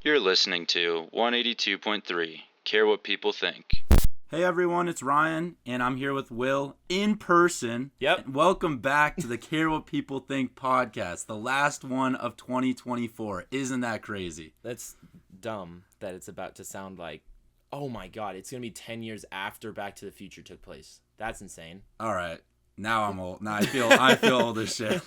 You're listening to 182.3, Care What People Think. Hey everyone, it's Ryan, and I'm here with Will in person. Yep. And welcome back to the Care What People Think podcast, the last one of 2024. Isn't that crazy? That's dumb that it's about to sound like, oh my god, it's going to be 10 years after Back to the Future took place. That's insane. All right. Now I'm old. Now I feel old as shit.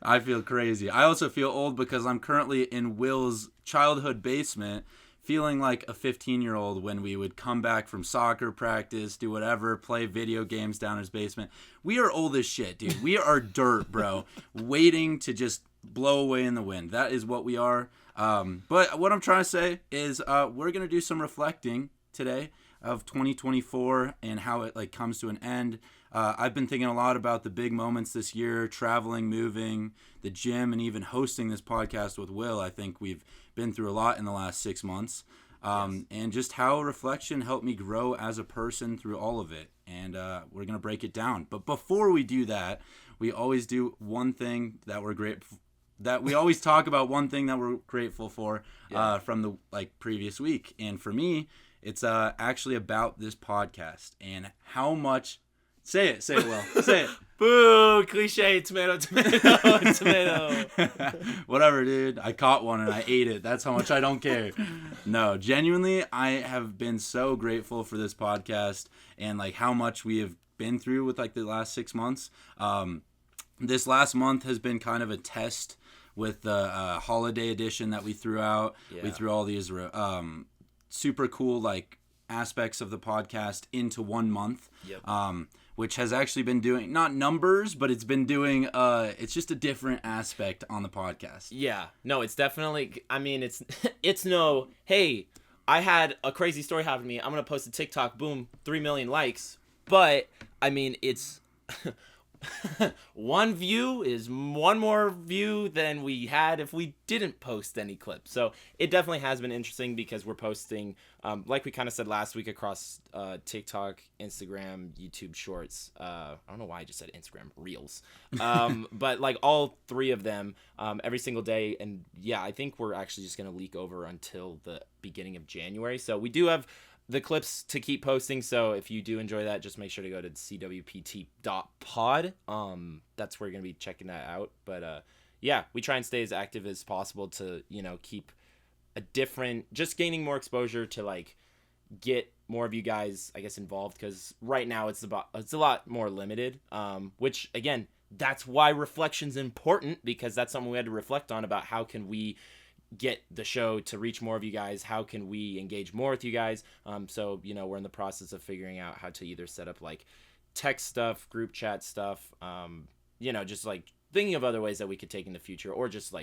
I feel crazy. I also feel old because I'm currently in Will's childhood basement, feeling like a 15-year-old when we would come back from soccer practice, do whatever, play video games down his basement. We are old as shit, dude. We are dirt, bro, waiting to just blow away in the wind. That is what we are. But what I'm trying to say is we're going to do some reflecting today of 2024 and how it comes to an end. I've been thinking a lot about the big moments this year, traveling, moving, the gym, and even hosting this podcast with Will. I think we've been through a lot in the last 6 months. And just how reflection helped me grow as a person through all of it. And we're going to break it down. But before we do that, we always do one thing that we're grateful that we always talk about one thing that we're grateful for from the previous week. And for me, it's actually about this podcast and how much. Say it, Will. Say it. Boo! Cliche. Tomato. Tomato. Whatever, dude. I caught one and I ate it. That's how much I don't care. No, genuinely, I have been so grateful for this podcast and how much we have been through with the last 6 months. This last month has been kind of a test with the holiday edition that we threw out. Yeah. We threw all these super cool aspects of the podcast into 1 month. Yep. Which has actually been doing, not numbers, but it's been doing, it's just a different aspect on the podcast. Yeah. No, it's definitely, it's no, hey, I had a crazy story happen to me. I'm going to post a TikTok, boom, 3 million likes. But, it's one view is one more view than we had if we didn't post any clips. So it definitely has been interesting because we're posting, like we kind of said last week, across TikTok, Instagram, YouTube Shorts. I don't know why I just said Instagram Reels, but all three of them every single day. And yeah, I think we're actually just going to leak over until the beginning of January. So we do have the clips to keep posting, so if you do enjoy that, just make sure to go to CWPT.pod. That's where you're going to be checking that out. But yeah, we try and stay as active as possible to, keep a different, just gaining more exposure to get more of you guys, I guess, involved, because right now it's a lot more limited, which again, that's why reflection's important, because that's something we had to reflect on about how can we get the show to reach more of you guys, how can we engage more with you guys. So we're in the process of figuring out how to either set up text stuff, group chat stuff, just thinking of other ways that we could take in the future, or just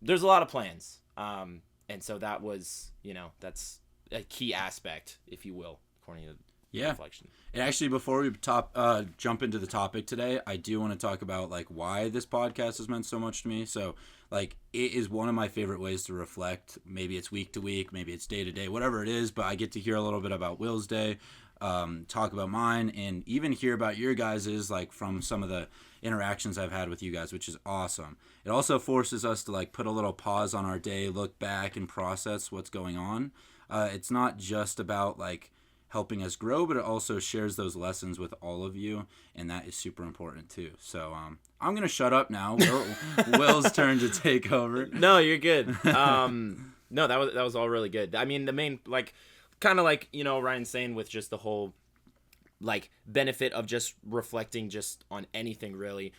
there's a lot of plans, and so that was that's a key aspect, if you will, according to reflection. And actually, before we jump into the topic today, I do want to talk about why this podcast has meant so much to me. So it is one of my favorite ways to reflect. Maybe it's week to week, maybe it's day to day, whatever it is, but I get to hear a little bit about Will's day, talk about mine, and even hear about your guys's, from some of the interactions I've had with you guys, which is awesome. It also forces us to put a little pause on our day, look back and process what's going on. It's not just about helping us grow, but it also shares those lessons with all of you, and that is super important too. So I'm gonna shut up now. Will's turn to take over. No, you're good. No, that was all really good. The main kind of Ryan's saying, with just the whole benefit of just reflecting just on anything really,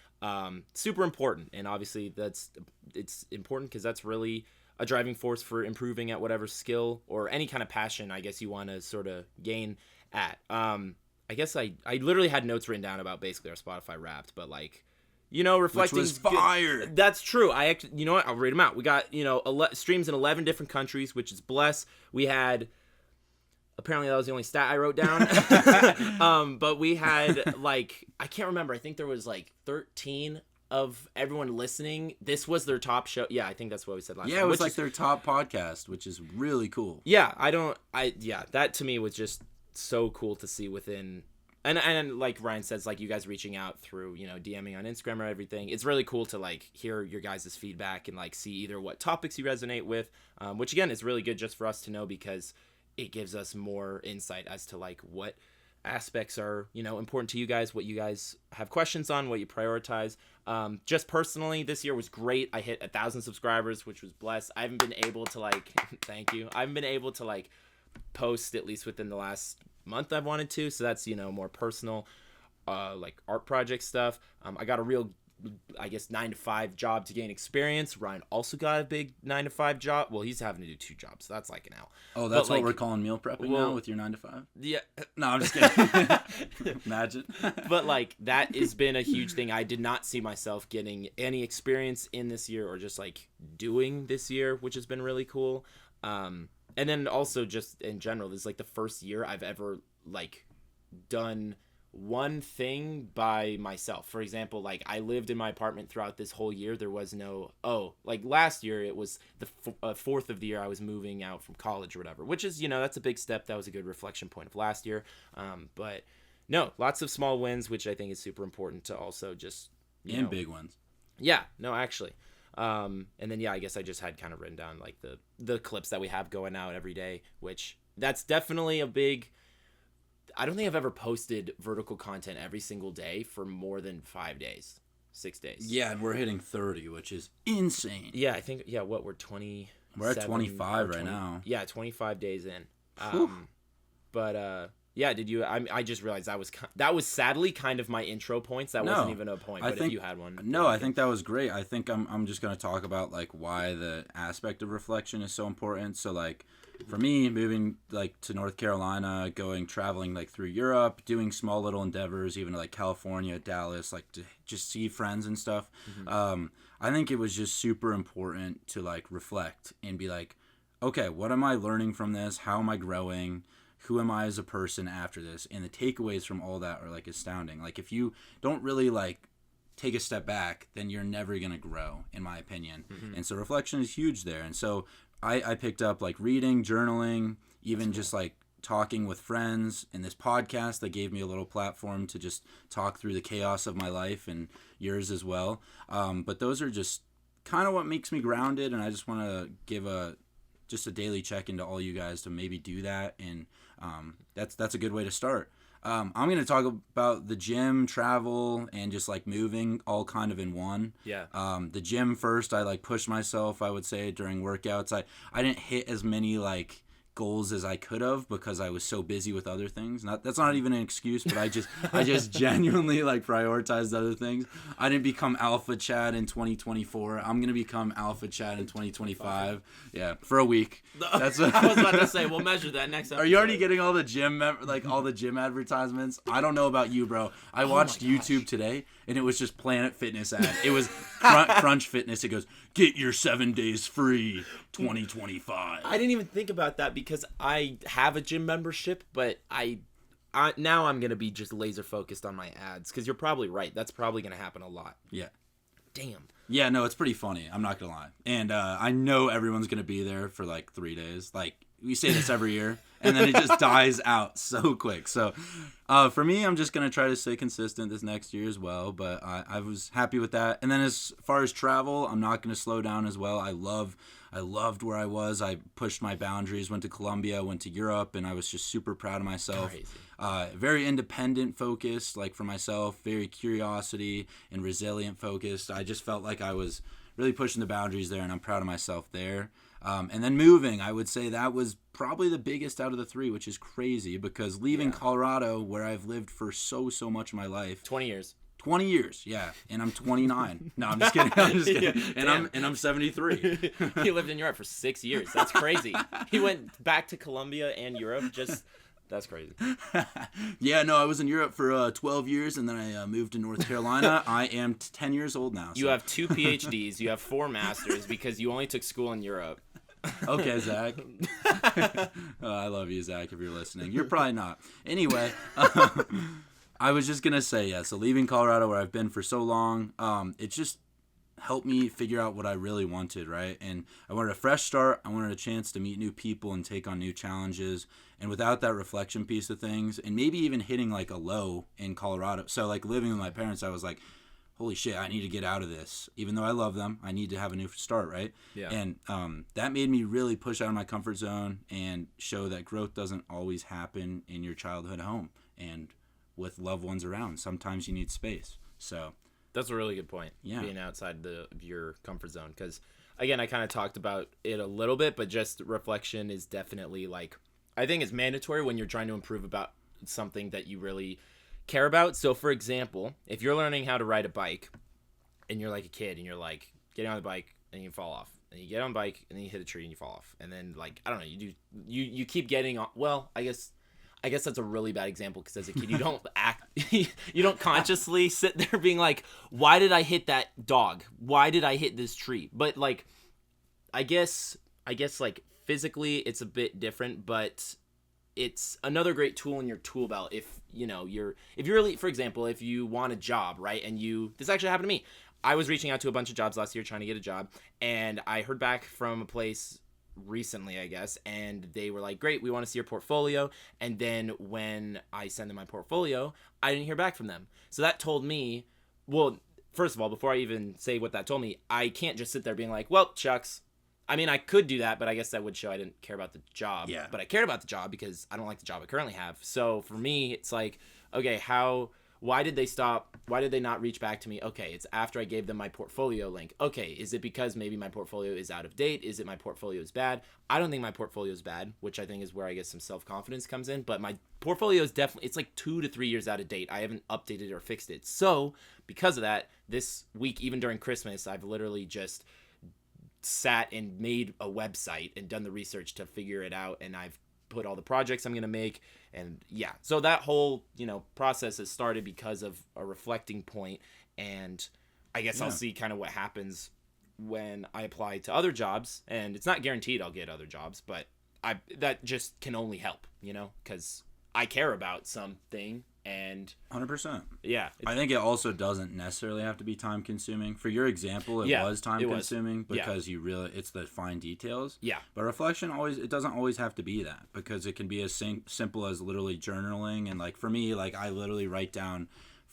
super important. And obviously it's important because that's really a driving force for improving at whatever skill or any kind of passion, I guess, you want to sort of gain at. I guess I literally had notes written down about basically our Spotify Wrapped, but reflecting. Which was fire. That's true. I actually, you know what? I'll read them out. We got, streams in 11 different countries, which is bless. We had, apparently that was the only stat I wrote down. But we had I can't remember. I think there was 13 of everyone listening. This was their top show. Yeah, I think that's what we said last time. Yeah, it was their top podcast, which is really cool. Yeah, that to me was just so cool to see within And like Ryan says, like you guys reaching out through, DMing on Instagram or everything, it's really cool to like hear your guys' feedback and like see either what topics you resonate with, which again is really good just for us to know, because it gives us more insight as to like what aspects are, important to you guys, what you guys have questions on, what you prioritize. Just personally, this year was great. I hit 1,000 subscribers, which was blessed. I haven't been able to like, thank you. I haven't been able to like post at least within the last month I've wanted to. So that's, more personal, like art project stuff. I got a real, I guess, 9-to-5 job to gain experience. Ryan also got a big 9-to-5 job. Well, he's having to do 2 jobs. So that's like an L. Oh, that's what we're calling meal prepping now with your 9-to-5? Yeah. No, I'm just kidding. Imagine. But like that has been a huge thing. I did not see myself getting any experience in this year, or just like doing this year, which has been really cool. And then also just in general, this is like the first year I've ever like done one thing by myself. For example, like I lived in my apartment throughout this whole year. There was no, like last year it was the fourth of the year I was moving out from college or whatever, which is, that's a big step. That was a good reflection point of last year. But no, lots of small wins, which I think is super important to also just, and big ones. Yeah, no, actually. And then, I guess I just had kind of written down like the clips that we have going out every day, which that's definitely a big, I don't think I've ever posted vertical content every single day for more than 5 days, 6 days. Yeah, and we're hitting 30, which is insane. Yeah, I think, we're 20. We're at 25 right now. Yeah, 25 days in. Did you, I just realized that was sadly kind of my intro points. That wasn't even a point, but if you had one. No, I think that was great. I think I'm just going to talk about like why the aspect of reflection is so important. So like, for me, moving like to North Carolina, traveling like through Europe, doing small little endeavors, even like California, Dallas, like to just see friends and stuff. Mm-hmm. I think it was just super important to like reflect and be like, okay, what am I learning from this? How am I growing? Who am I as a person after this? And the takeaways from all that are like astounding. Like if you don't really like take a step back, then you're never going to grow, in my opinion. Mm-hmm. And so reflection is huge there. And so I picked up like reading, journaling, even just like talking with friends, and this podcast that gave me a little platform to just talk through the chaos of my life and yours as well. But those are just kind of what makes me grounded. And I just want to give just a daily check into all you guys to maybe do that. And that's a good way to start. I'm going to talk about the gym, travel, and just like moving all kind of in one. Yeah. The gym first, I like pushed myself, I would say, during workouts. I didn't hit as many like goals as I could have because I was so busy with other things. That's not even an excuse, but I just genuinely like prioritized other things. I didn't become Alpha Chad in 2024. I'm gonna become Alpha Chad in 2025. Yeah, for a week. That's what I was about to say. We'll measure that next episode. Are you already getting all the gym all the gym advertisements? I don't know about you, bro. I watched YouTube today, and it was just Planet Fitness ad. It was Crunch Fitness. It goes, get your 7 days free 2025. I didn't even think about that because I have a gym membership, but I now I'm going to be just laser focused on my ads, because you're probably right. That's probably going to happen a lot. Yeah. Damn. Yeah, no, it's pretty funny. I'm not going to lie. And I know everyone's going to be there for like 3 days. Like, we say this every year, and then it just dies out so quick. So for me, I'm just going to try to stay consistent this next year as well. But I was happy with that. And then as far as travel, I'm not going to slow down as well. I loved where I was. I pushed my boundaries, went to Colombia, went to Europe, and I was just super proud of myself. Very independent focused, like for myself, very curiosity and resilient focused. I just felt like I was really pushing the boundaries there, and I'm proud of myself there. And then moving, I would say that was probably the biggest out of the 3, which is crazy because leaving Colorado, where I've lived for so much of my life. 20 years. 20 years, yeah, and I'm 29. No, I'm just kidding. Yeah, and I'm 73. He lived in Europe for 6 years. That's crazy. He went back to Colombia and Europe. That's crazy. Yeah, no, I was in Europe for 12 years, and then I moved to North Carolina. I am 10 years old now. You have 2 PhDs. You have 4 masters because you only took school in Europe. Okay, Zach. I love you, Zach, if you're listening. You're probably not. Anyway, I was just going to say, so leaving Colorado where I've been for so long, it's just, helped me figure out what I really wanted, right? And I wanted a fresh start. I wanted a chance to meet new people and take on new challenges. And without that reflection piece of things, and maybe even hitting like a low in Colorado. So like living with my parents, I was like, holy shit, I need to get out of this. Even though I love them, I need to have a new start, right? Yeah. And that made me really push out of my comfort zone and show that growth doesn't always happen in your childhood home and with loved ones around. Sometimes you need space. So that's a really good point. Yeah. Being outside of your comfort zone. Because, again, I kind of talked about it a little bit, but just reflection is definitely like, I think it's mandatory when you're trying to improve about something that you really care about. So, for example, if you're learning how to ride a bike and you're like a kid and you're like getting on the bike and you fall off, and you get on the bike and then you hit a tree and you fall off, and then like, I don't know, you keep getting on. Well, I guess that's a really bad example because as a kid you don't you don't consciously sit there being like, why did I hit that dog? Why did I hit this tree? But like, I guess like physically it's a bit different, but it's another great tool in your tool belt. If you're really, for example, if you want a job, right? And this actually happened to me. I was reaching out to a bunch of jobs last year trying to get a job, and I heard back from a place recently, I guess, and they were like, great, we want to see your portfolio. And then when I sent them my portfolio, I didn't hear back from them. So that told me, well, first of all, before I even say what that told me, I can't just sit there being like, well, shucks. I mean, I could do that, but I guess that would show I didn't care about the job. Yeah. But I cared about the job because I don't like the job I currently have. So for me, it's like, okay, why did they stop? Why did they not reach back to me? Okay, it's after I gave them my portfolio link. Okay, is it because maybe my portfolio is out of date? Is it my portfolio is bad? I don't think my portfolio is bad, which I think is where I guess some self-confidence comes in. But my portfolio is definitely, it's like 2 to 3 years out of date. I haven't updated or fixed it. So because of that, this week, even during Christmas, I've literally just sat and made a website and done the research to figure it out, and I've put all the projects I'm going to make. And yeah, so that whole process has started because of a reflecting point, and I guess I'll see kind of what happens when I apply to other jobs. And it's not guaranteed I'll get other jobs, but that just can only help, because I care about something. And 100%. Yeah, I think it also doesn't necessarily have to be time consuming. For your example, it was time consuming because it's the fine details. Yeah. But reflection it doesn't always have to be that, because it can be as simple as literally journaling. And like for me, like I literally write down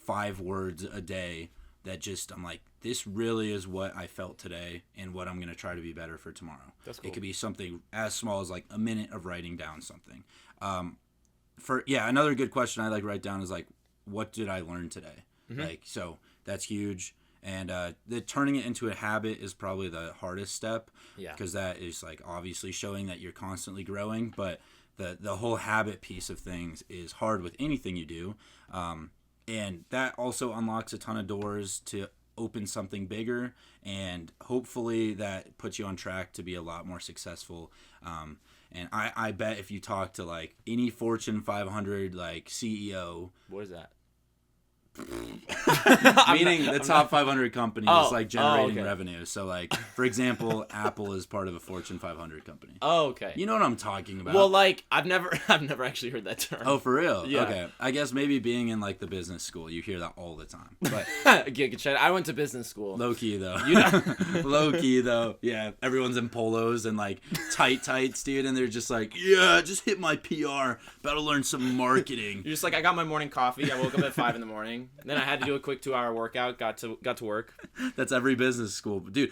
5 words a day that just, I'm like, this really is what I felt today and what I'm going to try to be better for tomorrow. That's cool. It could be something as small as like a minute of writing down something. Another good question I like write down is like, what did I learn today? Mm-hmm. Like, so that's huge. And the turning it into a habit is probably the hardest step. Yeah. Because that is like obviously showing that you're constantly growing, but the whole habit piece of things is hard with anything you do. And that also unlocks a ton of doors to open something bigger, and hopefully that puts you on track to be a lot more successful. And I bet if you talk to like any Fortune 500 like CEO, what is that? Meaning the top 500 companies like generating revenue. So like, for example, Apple is part of a Fortune 500 company. Oh, okay. You know what I'm talking about? Well, like I've never actually heard that term. Oh, for real? Yeah. Okay. I guess maybe being in like the business school, you hear that all the time. But I went to business school. Low key though. Low key though. Yeah. Everyone's in polos and like tights, dude, and they're just like, yeah, just hit my PR. About to learn some marketing. You're just like, I got my morning coffee. I woke up at 5 a.m. Then I had to do a quick 2-hour workout. Got to work. That's every business school, dude.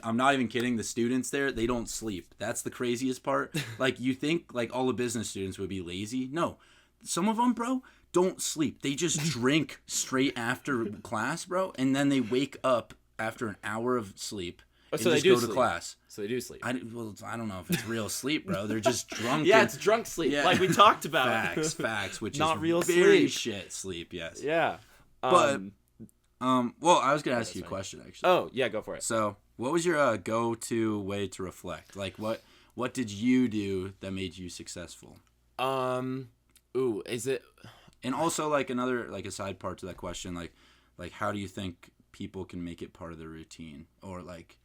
I'm not even kidding. The students there, they don't sleep. That's the craziest part. Like you think like all the business students would be lazy? No, some of them, bro, don't sleep. They just drink straight after class, bro, and then they wake up after an hour of sleep. And so just they do go sleep. to class. So they do sleep. I don't know if it's real sleep, bro. They're just drunk. Yeah, it's drunk sleep, like we talked about. Facts, which not is real very sleep. shit sleep. Yes. Yeah. Well, I was gonna ask you a question actually. Oh yeah, go for it. So, what was your go-to way to reflect? Like, what did you do that made you successful? Is it? And also, like another like a side part to that question, like how do you think people can make it part of their routine? Or like,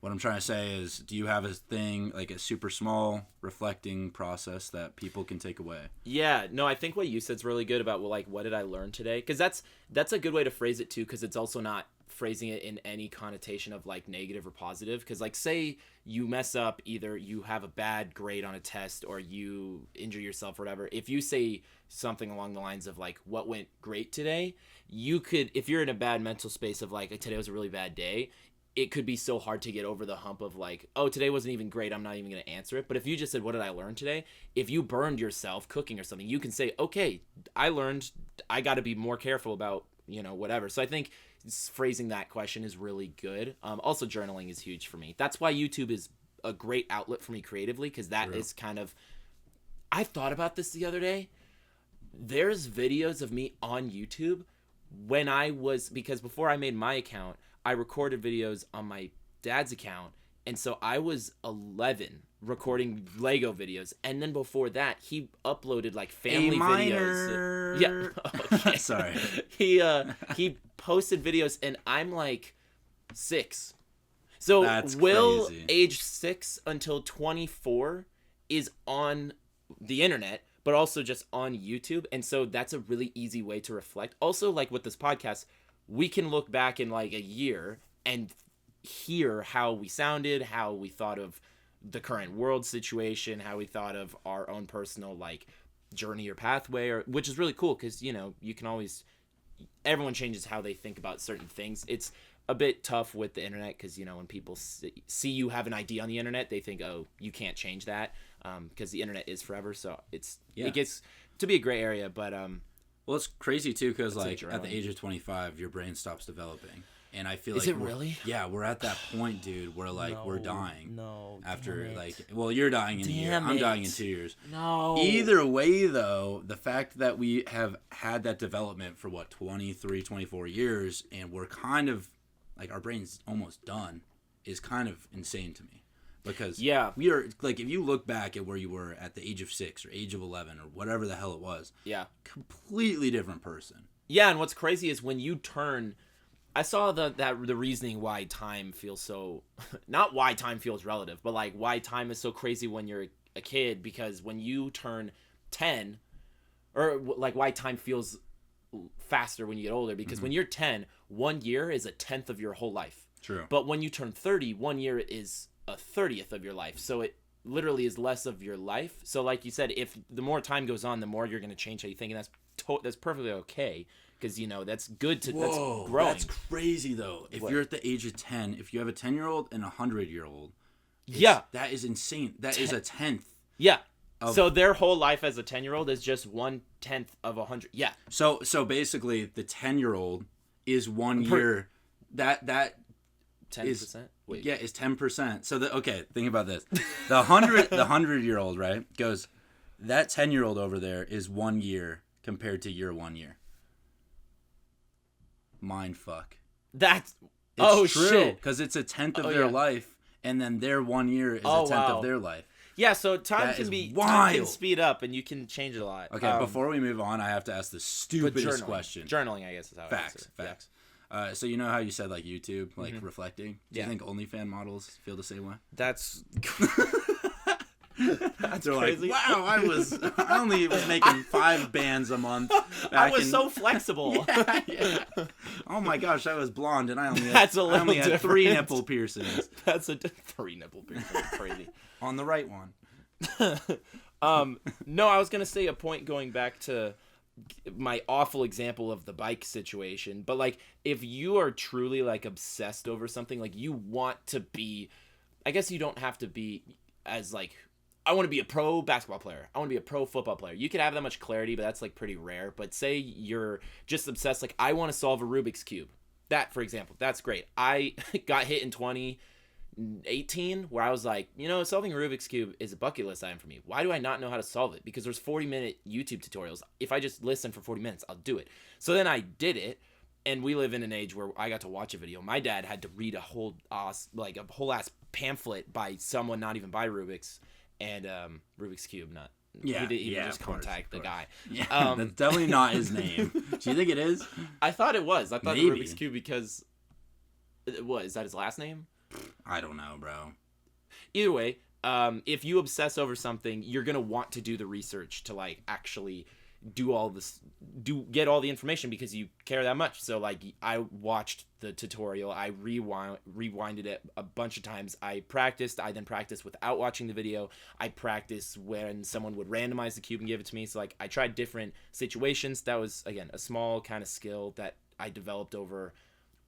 what I'm trying to say is, do you have a thing like a super small reflecting process that people can take away? Yeah, no, I think what you said's really good about, well, like, what did I learn today? Because that's a good way to phrase it too, because it's also not phrasing it in any connotation of like negative or positive, because like say you mess up, either you have a bad grade on a test or you injure yourself or whatever. If you say something along the lines of like what went great today, you could, if you're in a bad mental space of like today was a really bad day, it could be so hard to get over the hump of like, oh, today wasn't even great, I'm not even going to answer it. But if you just said, what did I learn today? If you burned yourself cooking or something, you can say, okay, I learned I got to be more careful about, whatever. So I think phrasing that question is really good. Also, journaling is huge for me. That's why YouTube is a great outlet for me creatively, because that is kind of, I thought about this the other day. There's videos of me on YouTube because before I made my account, I recorded videos on my dad's account, and so I was 11 recording Lego videos, and then before that, he uploaded like family videos. Yeah, okay. Sorry. He posted videos, and I'm like 6. So That's Will, crazy. age 6 until 24, is on the internet, but also just on YouTube, and so that's a really easy way to reflect. Also, like with this podcast, we can look back in like a year and hear how we sounded, how we thought of the current world situation, how we thought of our own personal like journey or pathway, which is really cool because you can always, everyone changes how they think about certain things. It's a bit tough with the internet because when people see you have an idea on the internet, they think, oh, you can't change that, because the internet is forever. So it gets to be a gray area, but well, it's crazy too because like at the age of 25, your brain stops developing, and I feel is like it really? Yeah, we're at that point, dude, where like we're dying. No. After like, well, you're dying in a year. I'm dying in 2 years. No. Either way, though, the fact that we have had that development for 23, 24 years, and we're kind of like our brain's almost done, is kind of insane to me. Because we are like, if you look back at where you were at the age of 6 or age of 11 or whatever the hell it was, completely different person. Yeah, and what's crazy is when you turn, I saw the reasoning why time feels so, not why time feels relative, but like why time is so crazy when you're a kid, because when you turn 10, or like why time feels faster when you get older, because when you're 10, 1 year is a 10th of your whole life. True. But when you turn 30, 1 year is a 30th of your life. So it literally is less of your life. So like you said, if the more time goes on, the more you're going to change how you think, and that's perfectly okay, because that's good to that's growing. That's crazy though. If you're at the age of 10, if you have a 10-year-old and a 100-year-old, that is insane. That is a 10th. Yeah. So their whole life as a 10-year-old is just 1/10 of 100. Yeah. So basically, the 10-year-old is 1 year. That 10%. Wait. Yeah, is 10%. So think about this. The 100-year-old, right, goes, that 10-year-old over there is 1 year compared to your 1 year. Mind fuck. That's true, shit. because it's a 10th of their life, and then their 1 year is a 10th of their life. Yeah, so time can speed up, and you can change it a lot. Okay, before we move on, I have to ask the stupidest question. Journaling, I guess, is how Facts. So you know how you said like YouTube, like reflecting? Do you think OnlyFans models feel the same way? That's They're crazy. Like, wow, I only was making 5 bands a month. I was so flexible. Yeah. Oh my gosh, I was blonde and I only had 3 nipple piercings. That's 3 nipple piercings. Crazy. On the right one. No, I was gonna say a point going back to my awful example of the bike situation, but like if you are truly like obsessed over something, like you want to be, I guess you don't have to be as like, I want to be a pro basketball player, I want to be a pro football player. You could have that much clarity, but that's like pretty rare. But say you're just obsessed, like I want to solve a Rubik's Cube. That, for example, that's great. I got hit in 2018 where I was like, solving a Rubik's Cube is a bucket list item for me. Why do I not know how to solve it? Because there's 40-minute YouTube tutorials. If I just listen for 40 minutes, I'll do it. So then I did it, and we live in an age where I got to watch a video. My dad had to read a whole ass pamphlet by someone not even by Rubik's and Rubik's Cube, not. Yeah, he would just contact the guy. Yeah, that's definitely not his name. Do you think it is? I thought it was. I thought Maybe. Rubik's Cube because what is that his last name? I don't know, bro. Either way, if you obsess over something, you're gonna want to do the research to like actually get all the information because you care that much. So like I watched the tutorial, I rewinded it a bunch of times. I then practiced without watching the video. I practiced when someone would randomize the cube and give it to me. So like I tried different situations. That was, again, a small kind of skill that I developed over,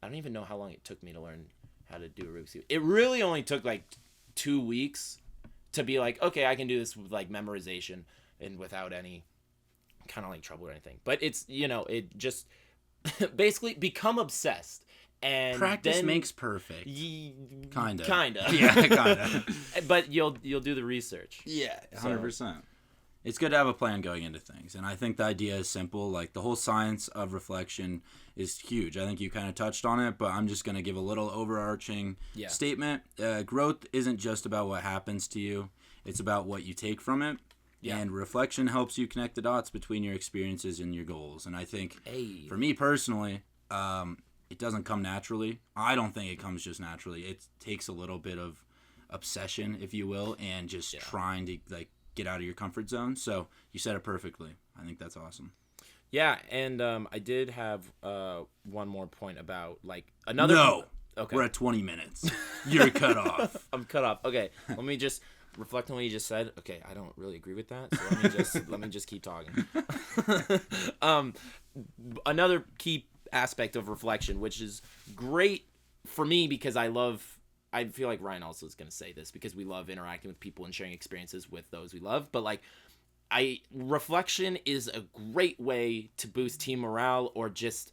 I don't even know how long it took me to learn how to do a Rubik's Cube. It really only took like 2 weeks to be like, okay, I can do this with like memorization and without any kind of like trouble or anything. But it's, it just basically become obsessed. And practice then makes perfect. Kinda. Yeah, kinda. But you'll do the research. Yeah, 100%. It's good to have a plan going into things, and I think the idea is simple. Like, the whole science of reflection is huge. I think you kind of touched on it, but I'm just going to give a little overarching statement. Growth isn't just about what happens to you. It's about what you take from it. Yeah. And reflection helps you connect the dots between your experiences and your goals. And I think, for me personally, it doesn't come naturally. I don't think it comes just naturally. It takes a little bit of obsession, if you will, and just trying to, like, get out of your comfort zone. So you said it perfectly. I think that's awesome. Yeah, and I did have one more point about, like, another... No! Okay. We're at 20 minutes. You're cut off. I'm cut off. Okay, let me just reflect on what you just said. Okay, I don't really agree with that, so let me just keep talking. Another key aspect of reflection, which is great for me because I feel like Ryan also is going to say this because we love interacting with people and sharing experiences with those we love. But like, reflection is a great way to boost team morale or just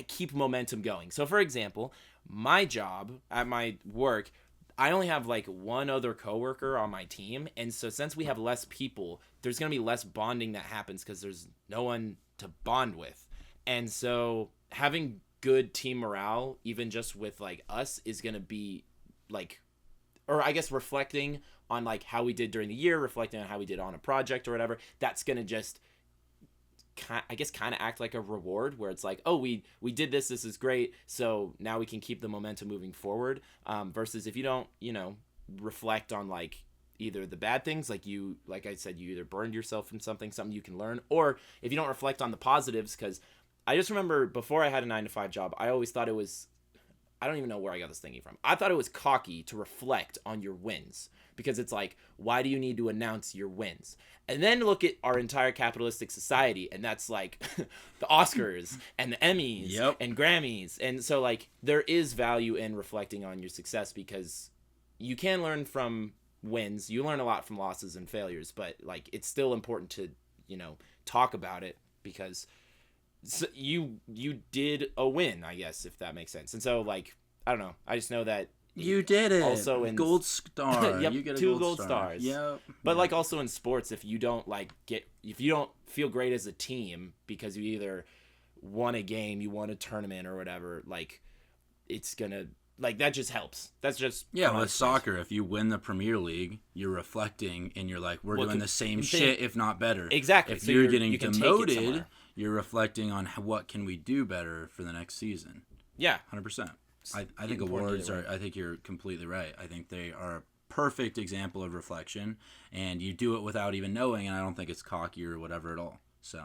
keep momentum going. So for example, my job at my work, I only have like one other coworker on my team. And so since we have less people, there's going to be less bonding that happens because there's no one to bond with. And so having good team morale, even just with like us, is going to be like, or I guess reflecting on like how we did during the year, reflecting on how we did on a project or whatever, that's going to just kind of act like a reward where it's like, oh, we did this is great, so now we can keep the momentum moving forward, versus if you don't reflect on like either the bad things, like I said, you either burned yourself from something you can learn, or if you don't reflect on the positives. Because I just remember before I had a 9-to-5 job, I always thought it was, I don't even know where I got this thinking from. I thought it was cocky to reflect on your wins because it's like, why do you need to announce your wins? And then look at our entire capitalistic society, and that's like the Oscars and the Emmys and Grammys. And so like there is value in reflecting on your success because you can learn from wins. You learn a lot from losses and failures, but like it's still important to, talk about it because you did a win, I guess, if that makes sense. And so like, I don't know. I just know that you did it. Also in gold star. Yep, you get a 2 gold stars. Yep. But like also in sports, if you don't feel great as a team because you either won a game, you won a tournament or whatever, like it's gonna, like, that just helps. That's just with soccer. If you win the Premier League, you're reflecting and you're like, we're doing the same shit, if not better. Exactly. If you're getting demoted, you're reflecting on what can we do better for the next season. Yeah, 100%. I think awards are, I think you're completely right. I think they are a perfect example of reflection, and you do it without even knowing, and I don't think it's cocky or whatever at all. So,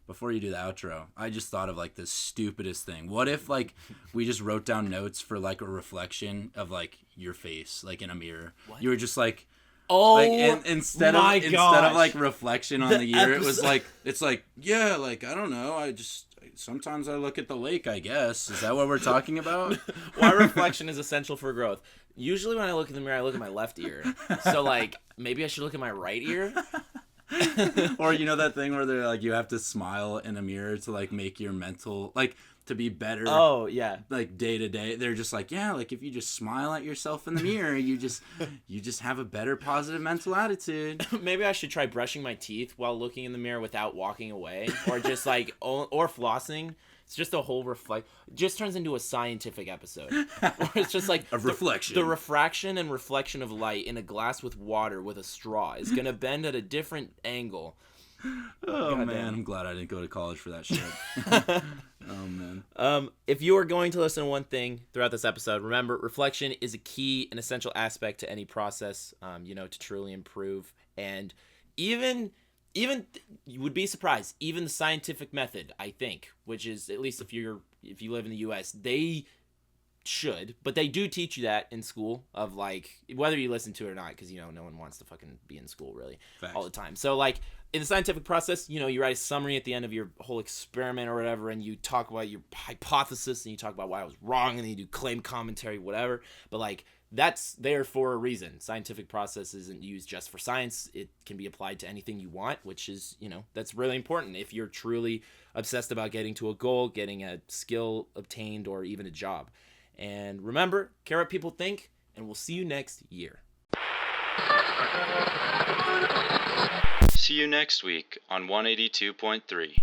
before you do the outro, I just thought of like the stupidest thing. What if like we just wrote down notes for like a reflection of like your face, like in a mirror? What? You were just like, instead of like reflection on the year, it's like I don't know, sometimes I look at the lake, I guess. Is that what we're talking about? Why reflection is essential for growth. Usually when I look in the mirror, I look at my left ear. So like maybe I should look at my right ear. Or that thing where they're like, you have to smile in a mirror to like make your mental, like, to be better. Oh yeah. Like day to day, they're just like, like if you just smile at yourself in the mirror, you just have a better positive mental attitude. Maybe I should try brushing my teeth while looking in the mirror without walking away, or just like or flossing. It's just a whole just turns into a scientific episode. Where it's just like a reflection. The refraction and reflection of light in a glass with water with a straw is gonna bend at a different angle. Oh man, I'm glad I didn't go to college for that shit. Oh man. If you are going to listen to one thing throughout this episode, remember reflection is a key and essential aspect to any process, to truly improve. And even you would be surprised. Even the scientific method, I think, which is at least if you live in the U.S., they should, but they do teach you that in school of like whether you listen to it or not, because you know no one wants to fucking be in school really all the time. So like in the scientific process, you know, you write a summary at the end of your whole experiment or whatever, and you talk about your hypothesis and you talk about why I was wrong, and then you do claim commentary, whatever. But like that's there for a reason. Scientific process isn't used just for science. It can be applied to anything you want, which is, you know, that's really important if you're truly obsessed about getting to a goal, getting a skill obtained, or even a job. And remember, care what people think, and we'll see you next year. See you next week on 182.3.